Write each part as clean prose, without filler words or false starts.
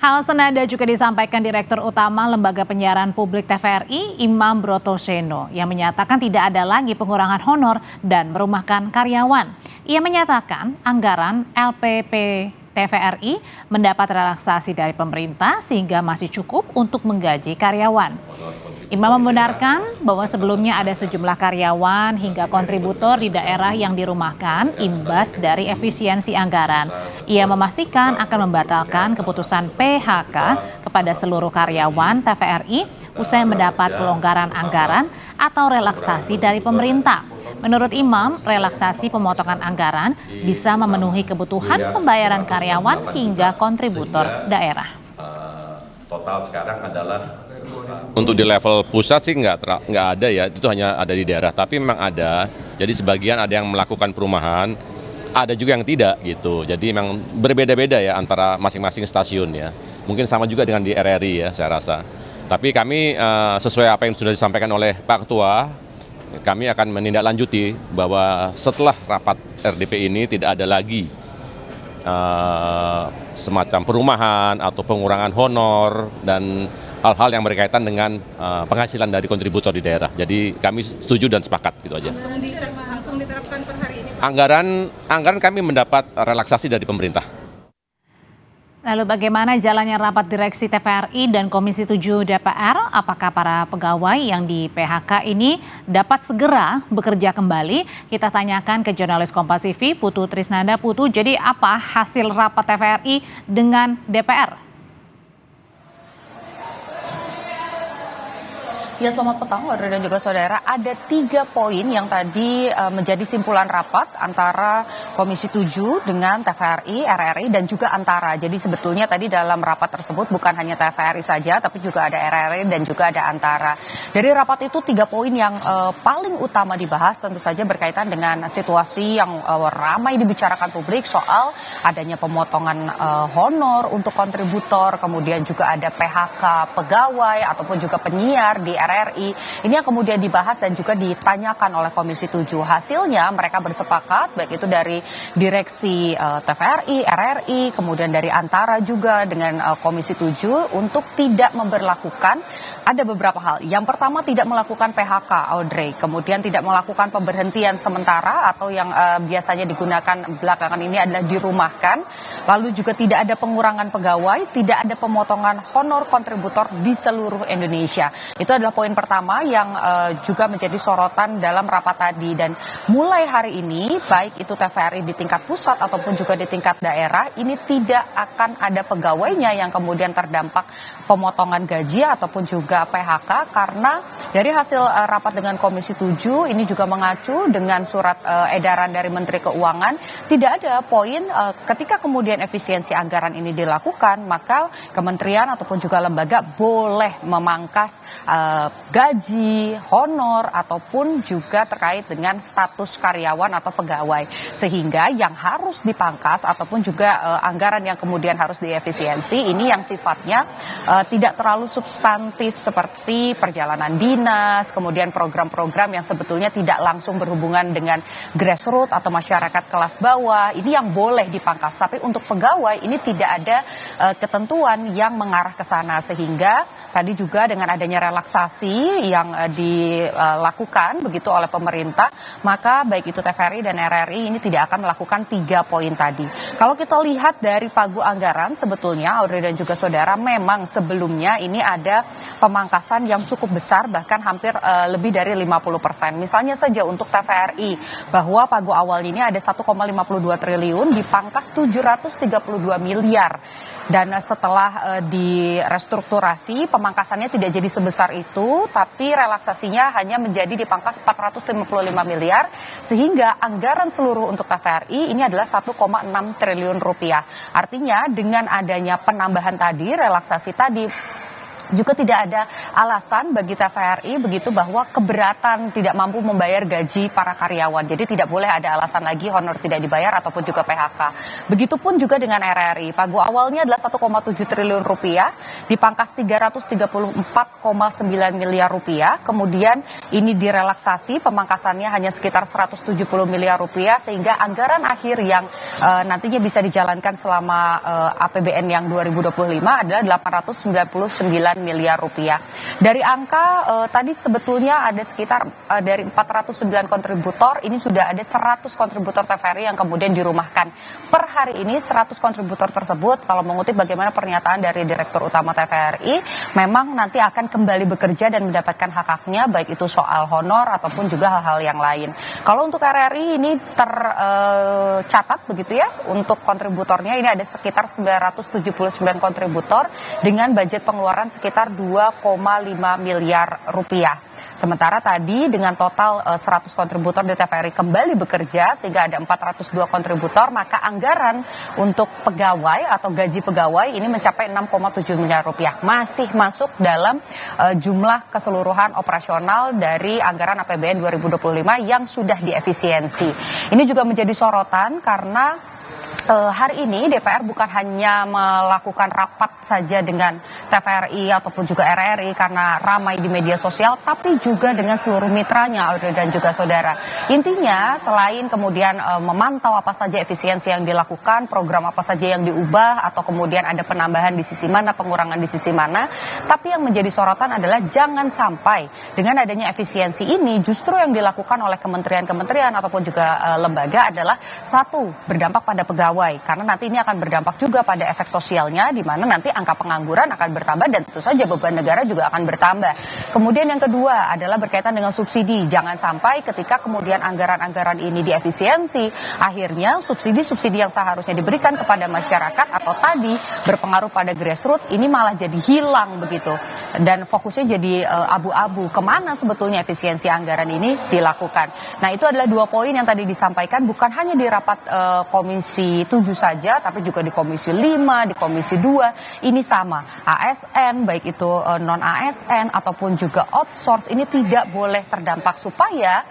Hal senada juga disampaikan Direktur Utama Lembaga Penyiaran Publik TVRI, Imam Brotoseno, yang menyatakan tidak ada lagi pengurangan honor dan merumahkan karyawan. Ia menyatakan anggaran LPP TVRI mendapat relaksasi dari pemerintah sehingga masih cukup untuk menggaji karyawan. Imam membenarkan bahwa sebelumnya ada sejumlah karyawan hingga kontributor di daerah yang dirumahkan imbas dari efisiensi anggaran. Ia memastikan akan membatalkan keputusan PHK kepada seluruh karyawan TVRI usai mendapat pelonggaran anggaran atau relaksasi dari pemerintah. Menurut Imam, relaksasi pemotongan anggaran bisa memenuhi kebutuhan pembayaran karyawan hingga kontributor daerah. Total sekarang adalah untuk di level pusat sih nggak ada ya, itu hanya ada di daerah. Tapi memang ada, jadi sebagian ada yang melakukan perumahan, ada juga yang tidak gitu. Jadi memang berbeda-beda ya antara masing-masing stasiun ya. Mungkin sama juga dengan di RRI ya saya rasa. Tapi kami sesuai apa yang sudah disampaikan oleh Pak Ketua, kami akan menindaklanjuti bahwa setelah rapat RDP ini tidak ada lagi semacam perumahan atau pengurangan honor dan hal-hal yang berkaitan dengan penghasilan dari kontributor di daerah. Jadi kami setuju dan sepakat gitu aja. Langsung diterapkan per hari ini, Pak? Anggaran kami mendapat relaksasi dari pemerintah. Lalu bagaimana jalannya rapat direksi TVRI dan Komisi 7 DPR? Apakah para pegawai yang di PHK ini dapat segera bekerja kembali? Kita tanyakan ke jurnalis Kompas TV, Putu Trisnanda. Putu, jadi apa hasil rapat TVRI dengan DPR? Ya, selamat petang, Audrey dan juga saudara. Ada 3 poin yang tadi menjadi simpulan rapat antara Komisi 7 dengan TVRI, RRI, dan juga Antara. Jadi sebetulnya tadi dalam rapat tersebut bukan hanya TVRI saja, tapi juga ada RRI dan juga ada Antara. Dari rapat itu 3 poin yang paling utama dibahas tentu saja berkaitan dengan situasi yang ramai dibicarakan publik soal adanya pemotongan honor untuk kontributor, kemudian juga ada PHK pegawai ataupun juga penyiar di RRI. Ini yang kemudian dibahas dan juga ditanyakan oleh Komisi 7. Hasilnya mereka bersepakat, baik itu dari direksi TVRI, RRI, kemudian dari Antara juga dengan Komisi 7 untuk tidak memberlakukan ada beberapa hal. Yang pertama, tidak melakukan PHK, Audrey. Kemudian tidak melakukan pemberhentian sementara atau yang biasanya digunakan belakangan ini adalah dirumahkan. Lalu juga tidak ada pengurangan pegawai, tidak ada pemotongan honor kontributor di seluruh Indonesia. Itu adalah poin pertama yang juga menjadi sorotan dalam rapat tadi. Dan mulai hari ini, baik itu TVRI di tingkat pusat ataupun juga di tingkat daerah, ini tidak akan ada pegawainya yang kemudian terdampak pemotongan gaji ataupun juga PHK, karena dari hasil rapat dengan Komisi 7 ini juga mengacu dengan surat edaran dari Menteri Keuangan. Tidak ada poin ketika kemudian efisiensi anggaran ini dilakukan, maka kementerian ataupun juga lembaga boleh memangkas gaji, honor, ataupun juga terkait dengan status karyawan atau pegawai. Sehingga yang harus dipangkas ataupun juga anggaran yang kemudian harus diefisiensi ini yang sifatnya tidak terlalu substantif seperti perjalanan dinas, kemudian program-program yang sebetulnya tidak langsung berhubungan dengan grassroots atau masyarakat kelas bawah. Ini yang boleh dipangkas. Tapi untuk pegawai ini tidak ada ketentuan yang mengarah ke sana. Sehingga tadi juga dengan adanya relaksasi yang dilakukan begitu oleh pemerintah, maka baik itu TVRI dan RRI ini tidak akan melakukan 3 poin tadi. Kalau kita lihat dari pagu anggaran, sebetulnya Audrey dan juga saudara, memang sebelumnya ini ada pemangkasan yang cukup besar, bahkan hampir lebih dari 50%. Misalnya saja untuk TVRI, bahwa pagu awal ini ada 1,52 triliun, dipangkas 732 miliar. Dan setelah direstrukturasi, pemangkasannya tidak jadi sebesar itu, tapi relaksasinya hanya menjadi dipangkas 455 miliar, sehingga anggaran seluruh untuk TVRI ini adalah 1,6 triliun rupiah. Artinya dengan adanya penambahan tadi, relaksasi tadi, Juga tidak ada alasan bagi TVRI begitu bahwa keberatan tidak mampu membayar gaji para karyawan. Jadi tidak boleh ada alasan lagi honor tidak dibayar ataupun juga PHK. Begitupun juga dengan RRI. Pagu awalnya adalah 1,7 triliun rupiah, dipangkas 334,9 miliar rupiah. Kemudian ini direlaksasi pemangkasannya hanya sekitar 170 miliar rupiah sehingga anggaran akhir yang nantinya bisa dijalankan selama APBN yang 2025 adalah 899 miliar rupiah. Dari angka tadi sebetulnya ada sekitar dari 409 kontributor, ini sudah ada 100 kontributor TVRI yang kemudian dirumahkan. Per hari ini 100 kontributor tersebut, kalau mengutip bagaimana pernyataan dari Direktur Utama TVRI, memang nanti akan kembali bekerja dan mendapatkan hak-haknya, baik itu soal honor ataupun juga hal-hal yang lain. Kalau untuk RRI ini tercatat begitu ya, untuk kontributornya ini ada sekitar 979 kontributor dengan budget pengeluaran sekitar 2,5 miliar rupiah. Sementara tadi dengan total 100 kontributor di TVRI kembali bekerja sehingga ada 402 kontributor, maka anggaran untuk pegawai atau gaji pegawai ini mencapai 6,7 miliar rupiah. Masih masuk dalam jumlah keseluruhan operasional dari anggaran APBN 2025 yang sudah diefisiensi. Ini juga menjadi sorotan karena hari ini DPR bukan hanya melakukan rapat saja dengan TVRI ataupun juga RRI karena ramai di media sosial, tapi juga dengan seluruh mitranya, Audrey dan juga saudara. Intinya selain kemudian memantau apa saja efisiensi yang dilakukan, program apa saja yang diubah, atau kemudian ada penambahan di sisi mana, pengurangan di sisi mana, tapi yang menjadi sorotan adalah jangan sampai dengan adanya efisiensi ini justru yang dilakukan oleh kementerian-kementerian ataupun juga lembaga adalah satu, berdampak pada pegawai. Karena nanti ini akan berdampak juga pada efek sosialnya, di mana nanti angka pengangguran akan bertambah dan tentu saja beban negara juga akan bertambah. Kemudian yang kedua adalah berkaitan dengan subsidi. Jangan sampai ketika kemudian anggaran-anggaran ini diefisiensi, akhirnya subsidi-subsidi yang seharusnya diberikan kepada masyarakat atau tadi berpengaruh pada grassroots ini malah jadi hilang begitu. Dan fokusnya jadi abu-abu. Kemana sebetulnya efisiensi anggaran ini dilakukan. Nah itu adalah 2 poin yang tadi disampaikan, bukan hanya di rapat Komisi 7 saja, tapi juga di Komisi 5, di Komisi 2, ini sama. ASN, baik itu non-ASN ataupun juga outsource, ini tidak boleh terdampak supaya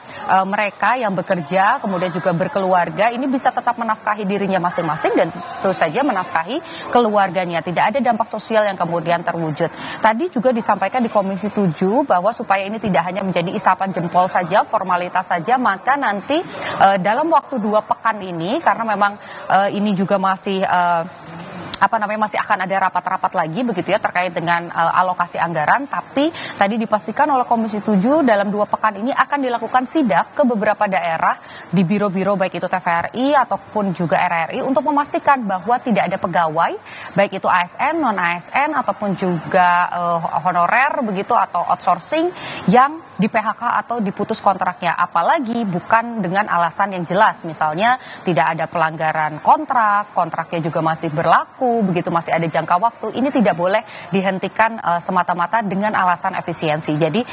mereka yang bekerja, kemudian juga berkeluarga, ini bisa tetap menafkahi dirinya masing-masing dan tentu saja menafkahi keluarganya. Tidak ada dampak sosial yang kemudian terwujud. Tadi juga disampaikan di Komisi 7 bahwa supaya ini tidak hanya menjadi isapan jempol saja, formalitas saja, maka nanti dalam waktu 2 pekan ini, karena memang ini juga masih masih akan ada rapat-rapat lagi begitu ya terkait dengan alokasi anggaran, tapi tadi dipastikan oleh Komisi 7 dalam 2 pekan ini akan dilakukan sidak ke beberapa daerah di biro-biro baik itu TVRI ataupun juga RRI untuk memastikan bahwa tidak ada pegawai baik itu ASN, non-ASN ataupun juga honorer begitu atau outsourcing yang di PHK atau diputus kontraknya, apalagi bukan dengan alasan yang jelas, misalnya tidak ada pelanggaran kontraknya juga masih berlaku, begitu masih ada jangka waktu, ini tidak boleh dihentikan semata-mata dengan alasan efisiensi. Jadi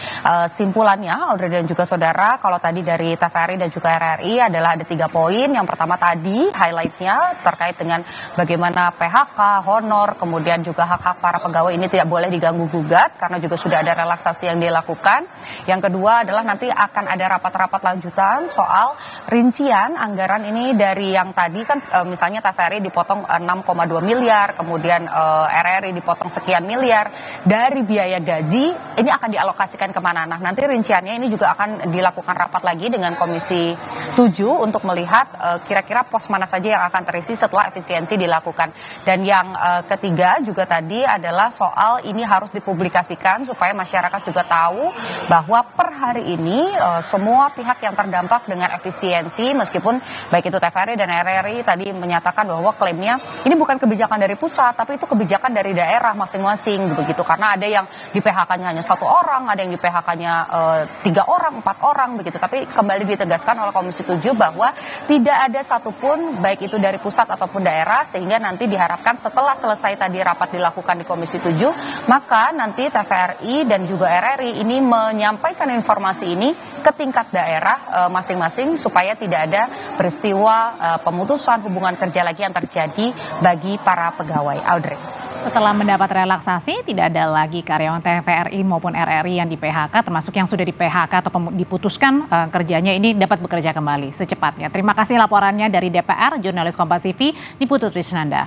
simpulannya, Audrey dan juga saudara, kalau tadi dari TVRI dan juga RRI adalah ada 3 poin. Yang pertama tadi highlightnya terkait dengan bagaimana PHK, honor, kemudian juga hak-hak para pegawai ini tidak boleh diganggu-gugat karena juga sudah ada relaksasi yang dilakukan. Yang kedua adalah nanti akan ada rapat-rapat lanjutan soal rincian anggaran ini dari yang tadi kan misalnya TVRI dipotong 6,2 miliar, kemudian RRI dipotong sekian miliar dari biaya gaji, ini akan dialokasikan kemana? Nah nanti rinciannya ini juga akan dilakukan rapat lagi dengan Komisi 7 untuk melihat kira-kira pos mana saja yang akan terisi setelah efisiensi dilakukan. Dan yang ketiga juga tadi adalah soal ini harus dipublikasikan supaya masyarakat juga tahu bahwa per hari ini semua pihak yang terdampak dengan efisiensi, meskipun baik itu TVRI dan RRI tadi menyatakan bahwa klaimnya ini bukan kebijakan dari pusat, tapi itu kebijakan dari daerah masing-masing begitu, karena ada yang di PHK-nya hanya 1 orang, ada yang di PHK-nya 3 orang, 4 orang begitu. Tapi kembali ditegaskan oleh Komisi 7 bahwa tidak ada satupun baik itu dari pusat ataupun daerah, sehingga nanti diharapkan setelah selesai tadi rapat dilakukan di Komisi 7, maka nanti TVRI dan juga RRI ini menyampaikan informasi ini ke tingkat daerah masing-masing supaya tidak ada peristiwa pemutusan hubungan kerja lagi yang terjadi bagi para pegawai. Audrey. Setelah mendapat relaksasi, tidak ada lagi karyawan TVRI maupun RRI yang di PHK, termasuk yang sudah di PHK atau diputuskan kerjanya ini dapat bekerja kembali secepatnya. Terima kasih laporannya dari DPR, jurnalis Kompas TV, Niputu Trisnanda.